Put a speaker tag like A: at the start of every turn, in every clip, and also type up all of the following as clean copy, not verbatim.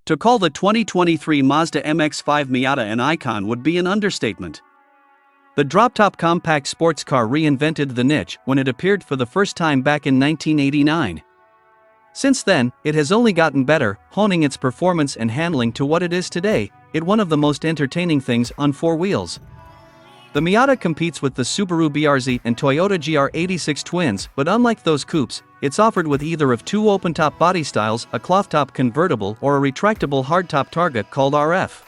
A: To call the 2023 Mazda MX-5 Miata an icon would be an understatement. The drop-top compact sports car reinvented the niche when it appeared for the first time back in 1989. Since then, it has only gotten better, honing its performance and handling to what it is today, one of the most entertaining things on four wheels. The Miata competes with the Subaru BRZ and Toyota GR86 twins, but unlike those coupes, it's offered with either of two open-top body styles, a cloth-top convertible or a retractable hardtop Targa called RF.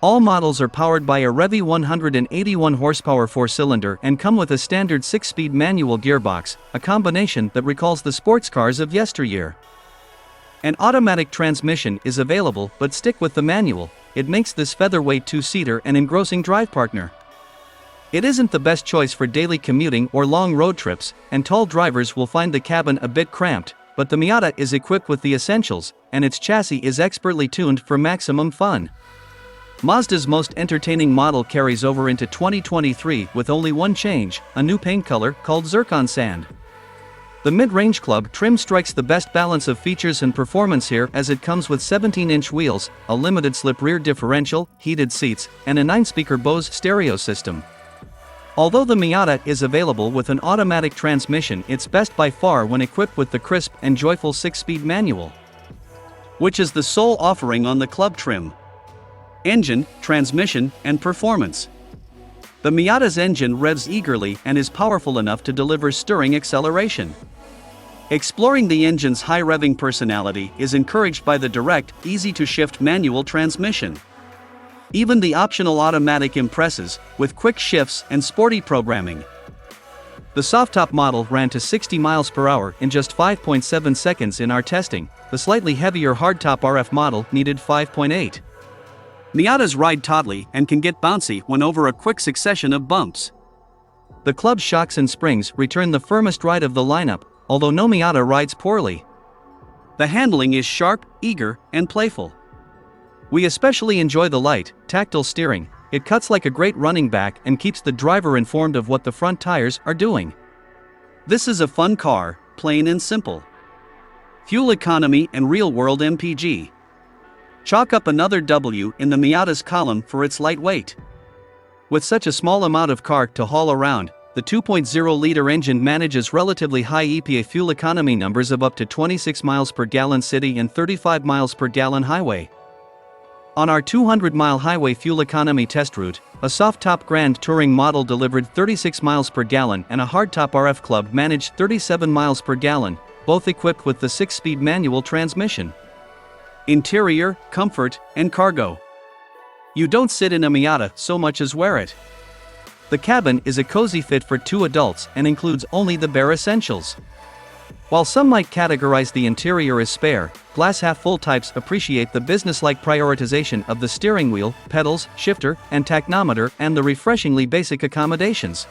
A: All models are powered by a Revvy 181 horsepower four-cylinder and come with a standard 6-speed manual gearbox, a combination that recalls the sports cars of yesteryear. An automatic transmission is available, but stick with the manual. It makes this featherweight two-seater an engrossing drive partner. It isn't the best choice for daily commuting or long road trips, and tall drivers will find the cabin a bit cramped, but the Miata is equipped with the essentials, and its chassis is expertly tuned for maximum fun. Mazda's most entertaining model carries over into 2023 with only one change, a new paint color called Zircon Sand. The mid-range club trim strikes the best balance of features and performance here, as it comes with 17-inch wheels, a limited-slip rear differential, heated seats, and a 9-speaker Bose stereo system. Although the Miata is available with an automatic transmission, it's best by far when equipped with the crisp and joyful 6-speed manual, which is the sole offering on the club trim. Engine, transmission, and performance. The Miata's engine revs eagerly and is powerful enough to deliver stirring acceleration. Exploring the engine's high-revving personality is encouraged by the direct, easy-to-shift manual transmission. Even the optional automatic impresses, with quick shifts and sporty programming. The soft-top model ran to 60 miles per hour in just 5.7 seconds in our testing. The slightly heavier hardtop RF model needed 5.8. Miatas ride tautly and can get bouncy when over a quick succession of bumps. The club shocks and springs return the firmest ride of the lineup, although no Miata rides poorly. The handling is sharp, eager, and playful. We especially enjoy the light, tactile steering. It cuts like a great running back and keeps the driver informed of what the front tires are doing. This is a fun car, plain and simple. Fuel economy and real-world MPG. Chalk up another W in the Miata's column for its lightweight. With such a small amount of car to haul around, the 2.0-liter engine manages relatively high EPA fuel economy numbers of up to 26 miles per gallon city and 35 miles per gallon highway. On our 200-mile highway fuel economy test route, a soft-top Grand Touring model delivered 36 miles per gallon and a hardtop RF Club managed 37 miles per gallon, both equipped with the 6-speed manual transmission. Interior, comfort, and cargo. You don't sit in a Miata so much as wear it. The cabin is a cozy fit for two adults and includes only the bare essentials. While some might categorize the interior as spare, glass-half-full types appreciate the business-like prioritization of the steering wheel, pedals, shifter, and tachometer, and the refreshingly basic accommodations.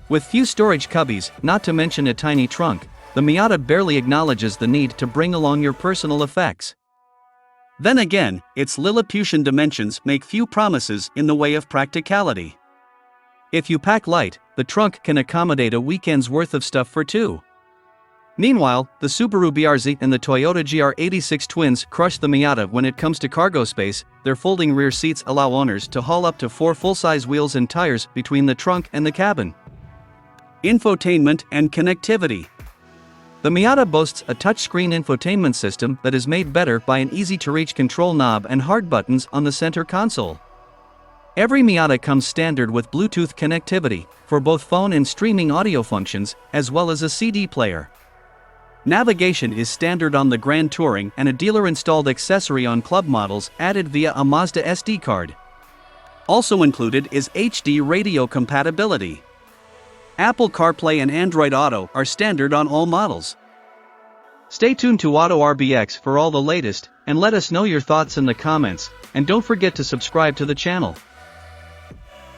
A: With few storage cubbies, not to mention a tiny trunk, the Miata barely acknowledges the need to bring along your personal effects. Then again, its Lilliputian dimensions make few promises in the way of practicality. If you pack light, the trunk can accommodate a weekend's worth of stuff for two. Meanwhile, the Subaru BRZ and the Toyota GR86 twins crush the Miata when it comes to cargo space. Their folding rear seats allow owners to haul up to 4 full-size wheels and tires between the trunk and the cabin. Infotainment and connectivity. The Miata boasts a touchscreen infotainment system that is made better by an easy-to-reach control knob and hard buttons on the center console. Every Miata comes standard with Bluetooth connectivity, for both phone and streaming audio functions, as well as a CD player. Navigation is standard on the Grand Touring and a dealer-installed accessory on club models added via a Mazda SD card. Also included is HD radio compatibility. Apple CarPlay and Android Auto are standard on all models. Stay tuned to Auto RBX for all the latest, and let us know your thoughts in the comments, and don't forget to subscribe to the channel.